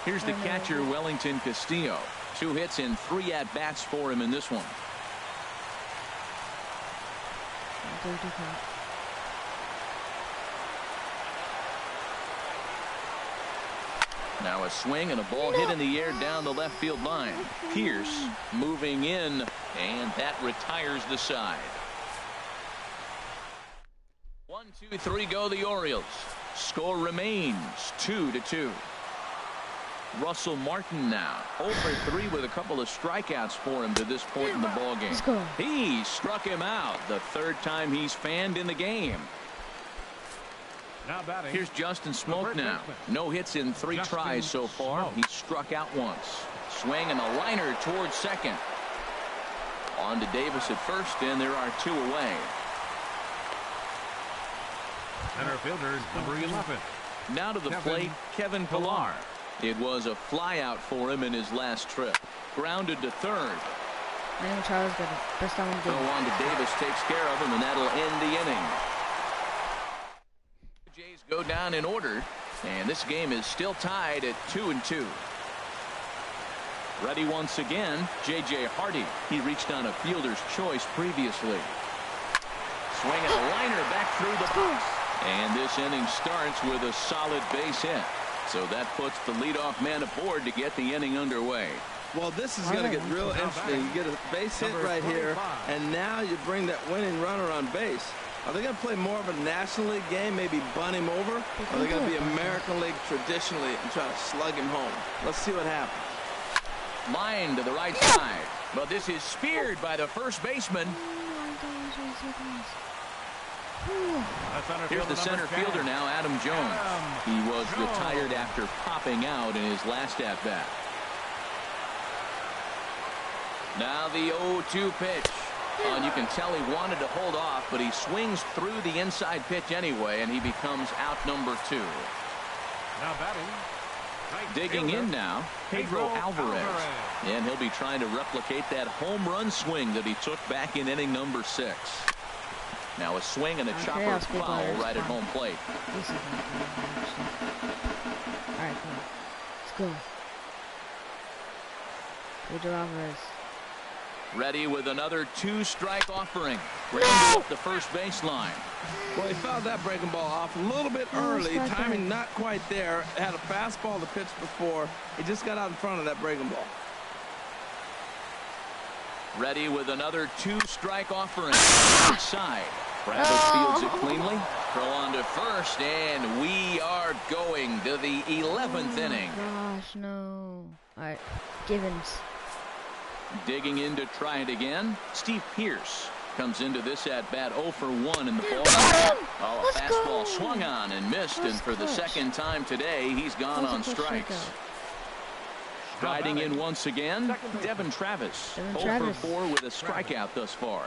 Here's the catcher, Wellington Castillo. 2 hits and 3 at-bats for him in this one. Now a swing and a ball hit in the air down the left field line. Pierce moving in, and that retires the side. 1, 2, 3 go the Orioles. Score remains 2-2. Russell Martin now 0-for-3 with a couple of strikeouts for him to this point in the ballgame. He struck him out the 3rd time he's fanned in the game. Now batting. Here's Justin Smoke now. No hits in 3 tries so far. He struck out once. Swing and a liner towards second. On to Davis at first, and there are 2 away. Center fielder number 11. Now to the plate, Kevin Pillar. It was a flyout for him in his last trip. Grounded to third. Manny Machado's got it. Best on one game. Wanda Davis takes care of him, and that'll end the inning. The Jays go down in order, and this game is still tied at 2-2. Ready once again, J.J. Hardy. He reached on a fielder's choice previously. Swinging a liner back through the box. And this inning starts with a solid base hit. So that puts the leadoff man aboard to get the inning underway. Well, this is going to get real interesting. You get a base hit right here, and now you bring that winning runner on base. Are they going to play more of a National League game, maybe bunt him over? Or are they going to be American League traditionally and try to slug him home? Let's see what happens. Line to the right side, but this is speared by the first baseman. Here's the center fielder now, Adam Jones. He was retired after popping out in his last at-bat. Now the 0-2 pitch. And you can tell he wanted to hold off, but he swings through the inside pitch anyway, and he becomes out number 2. Now batting. Digging in now, Pedro Alvarez. And he'll be trying to replicate that home run swing that he took back in inning number 6. Now a swing and a chopper foul right at home plate. All right, come on. Let's go. Pedro Alvarez. Ready with another 2-strike offering. Grounded up the first baseline. Well, he fouled that breaking ball off a little bit early. Timing not quite there. Had a fastball to pitch before. He just got out in front of that breaking ball. Ready with another 2-strike offering. Outside. Travis fields it cleanly. Throw on to first, and we are going to the 11th inning. Gosh, no. All right, Givens. Digging in to try it again. Steve Pearce comes into this at-bat 0 for 1 in the ball. Oh, a fastball swung on and missed, and for the second time today, he's gone on strikes. Striding in once again, Devin Travis. 0 for 4 with a strikeout thus far.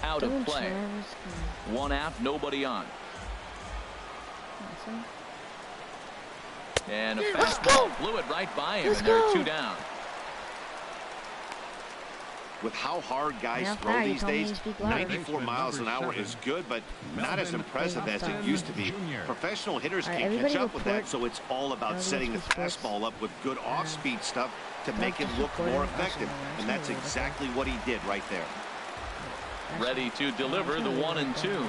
Out of play. 1 out, nobody on. And a fastball blew it right by him, and there are 2 down. With how hard guys throw these days, 94 miles an hour is good, but not as impressive as it used to be. Professional hitters can't catch up with that, so it's all about setting the fastball up with good off-speed stuff to make it look more effective, and that's exactly what he did right there. Ready to deliver the 1-2.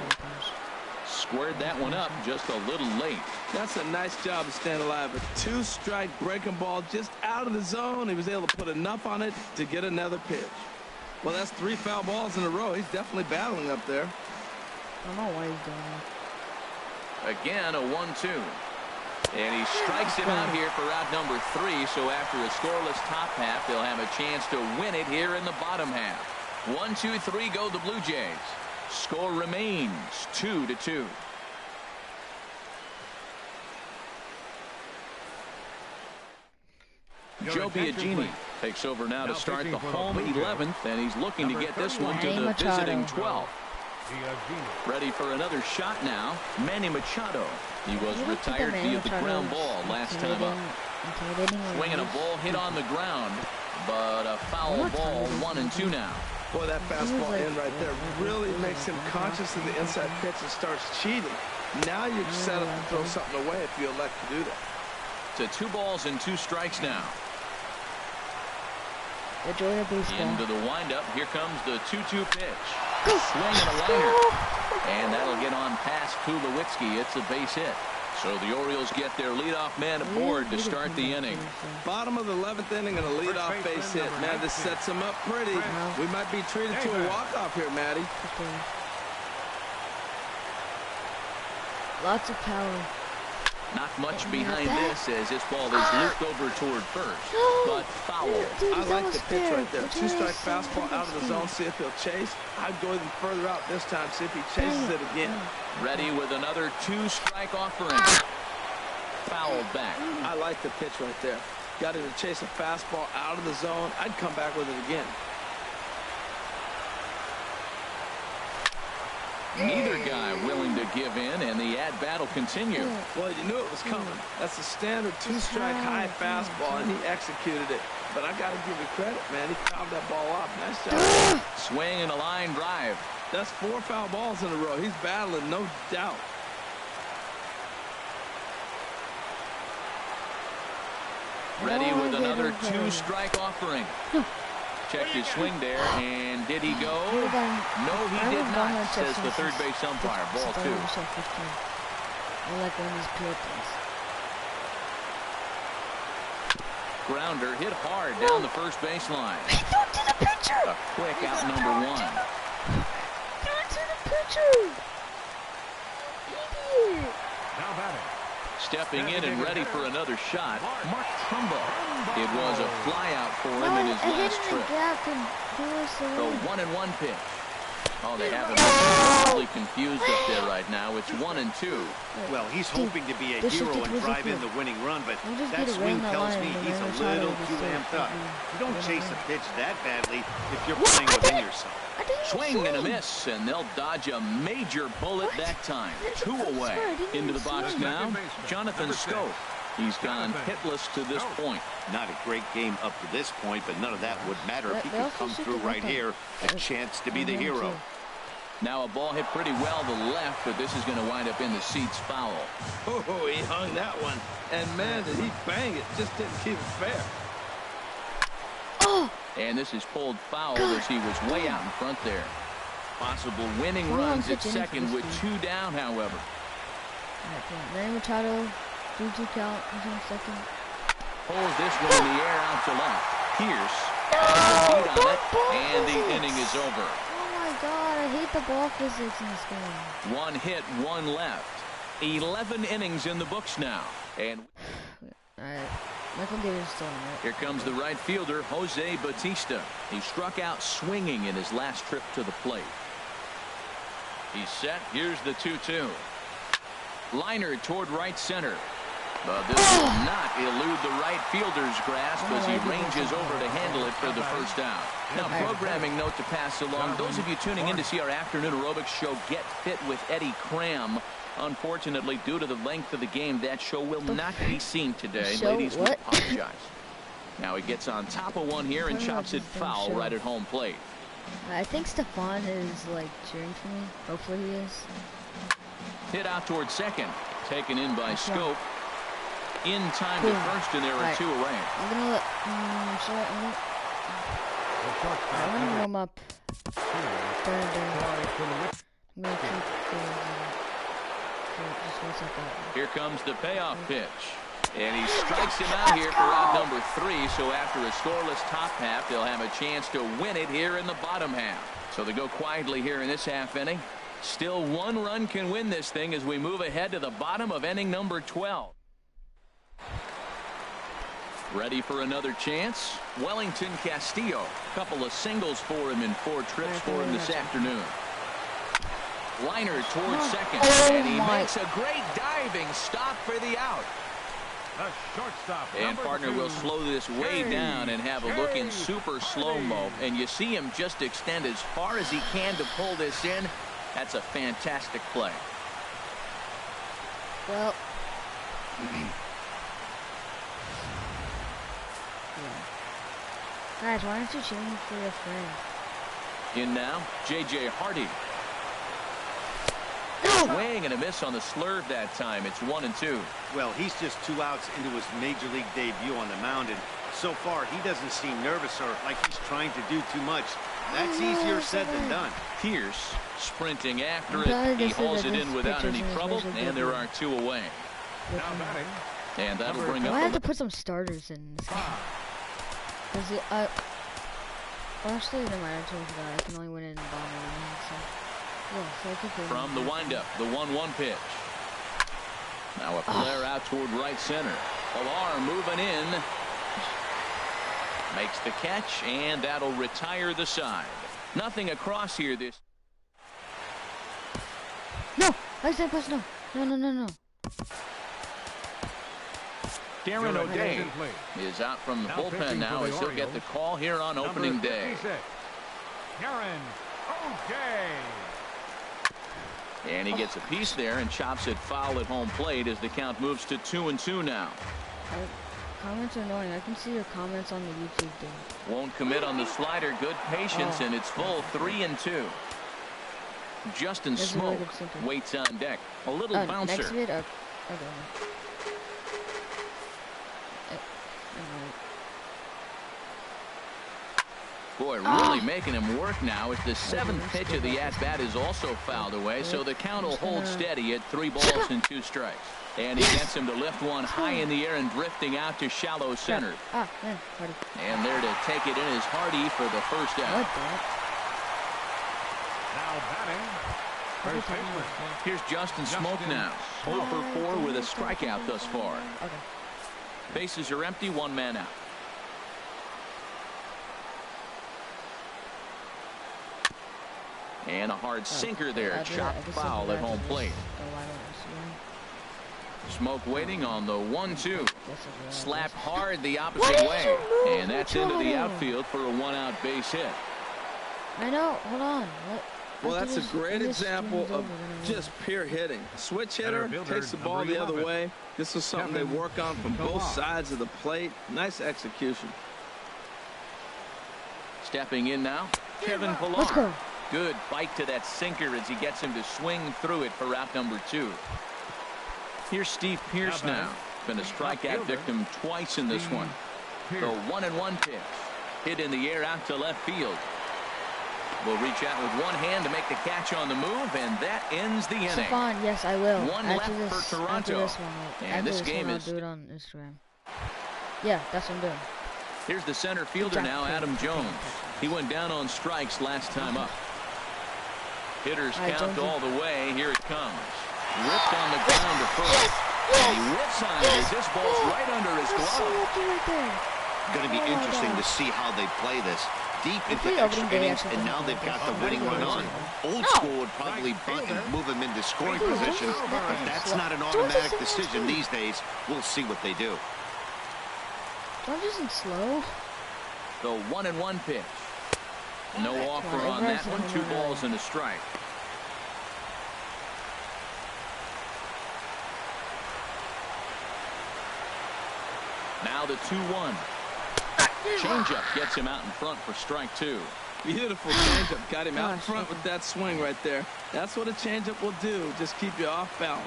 Squared that one up just a little late. That's a nice job to stand alive. A 2-strike breaking ball just out of the zone. He was able to put enough on it to get another pitch. Well, that's 3 foul balls in a row. He's definitely battling up there. I don't know what he's doing. Again, a 1-2. And he strikes him out here for out number 3. So after a scoreless top half, they'll have a chance to win it here in the bottom half. 1, 2, 3 go the Blue Jays. Score remains 2-2. Joe Biagini takes over now to start the home 11th, and he's looking to get this one to the visiting 12th. Ready for another shot now, Manny Machado. He was retired via the ground ball last time up. Swinging a ball hit on the ground, but a foul ball, 1-2 now. Boy, that fastball in right there really makes him conscious of the inside pitch and starts cheating. Now you're set up to throw something away if you elect to do that. To 2 balls and 2 strikes now. Into the windup. Here comes the 2-2 pitch. Swing and a liner. And that'll get on past Tulowitzki. It's a base hit. So the Orioles get their leadoff man aboard to start the inning. Bottom of the 11th inning and a leadoff base hit. Man, this sets him up pretty. We might be treated to a walk-off here, Maddie. Lots of power. Not much behind this as this ball is looped over toward first, but foul. I like the pitch right there. 2-strike fastball out of the zone, see if he'll chase. I'd go even further out this time, see if he chases it again. Ready with another 2-strike offering. Fouled back. I like the pitch right there. Got him to chase a fastball out of the zone. I'd come back with it again. Neither guy willing to give in, and the at-bat will continue. Well, you knew it was coming. That's a standard 2-strike high fastball, and he executed it. but I got to give you credit, man. He fouled that ball off. Nice job. Swing and a line drive. That's 4 foul balls in a row. He's battling, no doubt. Ready with another 2-strike offering. Checked his swing there, and did he go? No, he did not, says the third base umpire. Ball 2. I like when these pure things. Grounder hit hard down the first baseline. He threw it to the pitcher! A quick out, number 1. Threw it to the pitcher! Idiot! Now batting. Stepping in and ready for another shot, Mark Trumbo. It was a flyout for him in his last trip. The 1-1 pitch. Oh, they have him really confused up there right now. It's 1-2. Well, he's hoping to be a hero and drive in the winning run, but that swing tells me he's a little too amped up. You don't chase a pitch that badly if you're playing within yourself. Swing and a miss, and they'll dodge a major bullet that time. 2 away. Into the box now, Jonathan Scope. He's gone hitless to this point. Not a great game up to this point, but none of that would matter if he could come through right here. A chance to be the hero. Now a ball hit pretty well to left, but this is going to wind up in the seats foul. Oh, he hung that one. And, man, did he bang it. Just didn't keep it fair. And this is pulled foul as he was way out in front there. Possible winning runs at second with 2 down, however. Manny Machado, 3-2 count, he's on second. Pulls this one in the air out to left. Pierce has a beat on it, and the inning is over. Oh my God, I hate the ball physics in this game. 1 hit, 1 left. 11 innings in the books now. And alright, Michael Davis still in it. Here comes the right fielder, Jose Bautista. He struck out swinging in his last trip to the plate. He's set. Here's the 2-2. Liner toward right center. But this will not elude the right fielder's grasp as he ranges over to handle it for the first out. Now, programming note to pass along. Those of you tuning in to see our afternoon aerobics show, Get Fit with Eddie Cram. Unfortunately, due to the length of the game, that show will not be seen today. Ladies, we apologize. Now he gets on top of one here and chops it foul right at home plate. I think Stefan is like cheering for me. Hopefully he is. Hit out towards second. Taken in by Scope. In time to first, and there are 2 away. I'm gonna let. I'm gonna warm up. I'm gonna Here comes the payoff pitch. And he strikes him out here for out number 3. So after a scoreless top half, they'll have a chance to win it here in the bottom half. So they go quietly here in this half inning. Still 1 run can win this thing as we move ahead to the bottom of inning number 12. Ready for another chance? Wellington Castillo. Couple of singles for him in 4 trips for him this afternoon. Liner towards second, and he makes a great diving stop for the out. Shortstop, and partner will slow this way down and have a look in super slow-mo. And you see him just extend as far as he can to pull this in. That's a fantastic play. Well, guys, why aren't you cheering for your friend? In now, J.J. Hardy. Swing and a miss on the slurve that time. It's 1-2. Well, he's just 2 outs into his major league debut on the mound, and so far he doesn't seem nervous or like he's trying to do too much. That's easier said than done. Pierce sprinting after it. He hauls it in without any trouble, and there are 2 away. And that'll bring up. I have to put some starters in this game. Because actually, no matter I can only win it in the bottom of the inning, so. From the windup, the 1-1 pitch. Now a flare out toward right center. Pilar moving in. Makes the catch, and that'll retire the side. Nothing across here this. No! I said plus no. No. Darren O'Day is out from the bullpen now as he'll get the call here on opening day. Darren O'Day. And he gets a piece there and chops it foul at home plate as the count moves to 2-2 now. Comments are annoying. I can see your comments on the YouTube thing. Won't commit on the slider. Good patience, and it's full 3-2. Justin Smoke waits on deck. A little bouncer. Next vid, okay. Boy, really making him work now as the 7th pitch of the at-bat is also fouled away, so the count will hold steady at 3 balls and 2 strikes. And he gets him to lift one high in the air and drifting out to shallow center. And there to take it in is Hardy for the first out. Now batting. First baseman. Here's Justin Smoke now. 0 for 4 with a strikeout thus far. Bases are empty, 1 man out. And a hard sinker there, chopped foul at home plate. Smoke waiting on the 1-2. Slapped hard the opposite way. And that's into the outfield for a 1-out base hit. I know, hold on. Well, that's a great example of just pure hitting. Switch hitter takes the ball the other way. This is something they work on from both sides of the plate. Nice execution. Stepping in now, Kevin Pillar. Good bite to that sinker as he gets him to swing through it for out number 2. Here's Steve Pearce now. Been a strikeout victim twice in this one. The 1-1 pitch. Hit in the air out to left field. Will reach out with one hand to make the catch on the move, and that ends the inning. Fine, yes, I will. One left for Toronto. And this game is... I'll do it on Instagram. Yeah, that's what I'm doing. Here's the center fielder now, Adam Jones. He went down on strikes last time up. Hitters count all the way. Here it comes. Ripped on the ground to first. And he whips on it as this ball's right under his glove. Going to be interesting to see how they play this. Deep into extra innings, and now they've got the winning run on. Old school would probably bunt and move him into scoring position, but that's not an automatic decision these days. We'll see what they do. Don't just slow. The 1-1 pitch. No offer on that one. 2 balls and a strike. Now the 2-1. Changeup gets him out in front for strike 2. Beautiful changeup. Got him out in front with that swing right there. That's what a changeup will do. Just keep you off balance.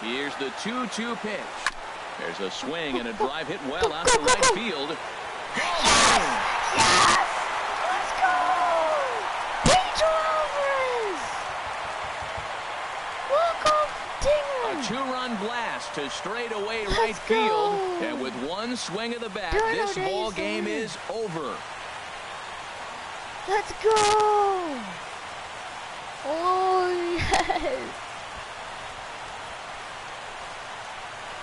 Here's the 2-2 pitch. There's a swing and a drive hit well out to right field. Yes! Let's go! Pedro Alvarez! Walk-off dinger! A 2-run blast to straightaway right field. And with one swing of the bat, this ball game is over. Let's go! Oh, yes!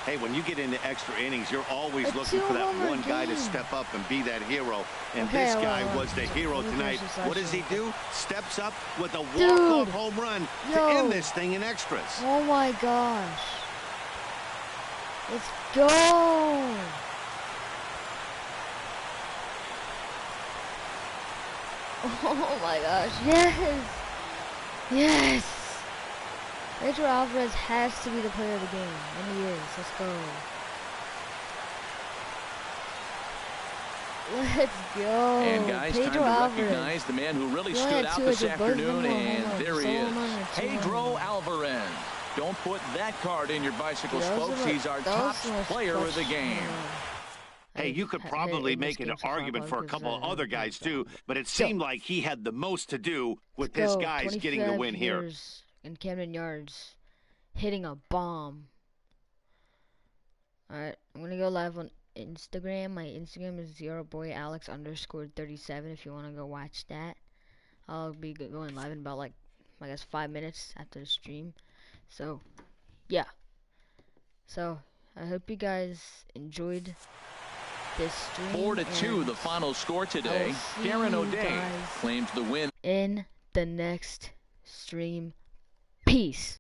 Hey, when you get into extra innings, you're always looking for that one guy to step up and be that hero. And this guy was the hero tonight. What does he do? Steps up with a walk-off home run to end this thing in extras. Oh my gosh. Let's go. Oh my gosh. Yes. Yes. Pedro Alvarez has to be the player of the game, and he is. Let's go. Let's go. And guys, Pedro time to recognize the man who really stood out this afternoon, and there he is, Pedro Alvarez. Don't put that card in your bicycle spokes. He's our top player of the game. Hey, you could probably make an argument for a couple of other guys too, but it seemed like he had the most to do with his guys getting the win here. In Camden Yards, hitting a bomb. Alright, I'm gonna go live on Instagram. My Instagram is 0boyalex_37 if you want to go watch that. I'll be going live in about, like, I guess 5 minutes after the stream. So, yeah. So, I hope you guys enjoyed this stream. 4-2 the final score today. Darren O'Day claims the win in the next stream. Peace.